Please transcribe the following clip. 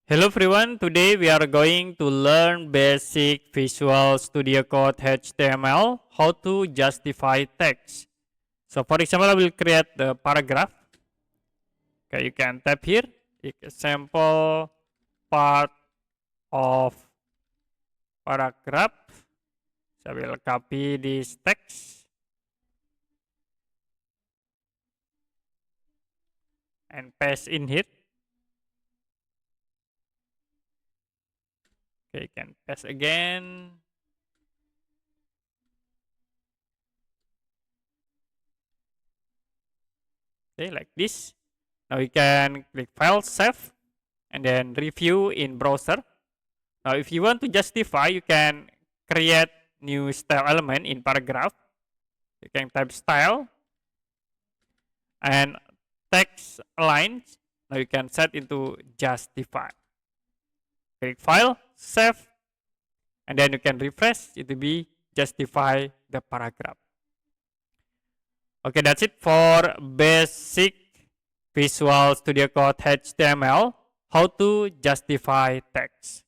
Hello everyone, today we are going to learn basic Visual Studio Code HTML, how to justify text. So for example, I will create the paragraph. Okay, you can tap here, example part of paragraph. So I will copy this text and paste in here. Okay, you can paste again. Okay, like this. Now you can click File, Save, and then Review in browser. Now if you want to justify, you can create new style element in paragraph. You can type style and text align. Now you can set into justify. Click File, Save, and then you can refresh it to be justify the paragraph. Okay, that's it for basic Visual Studio Code HTML, how to justify text.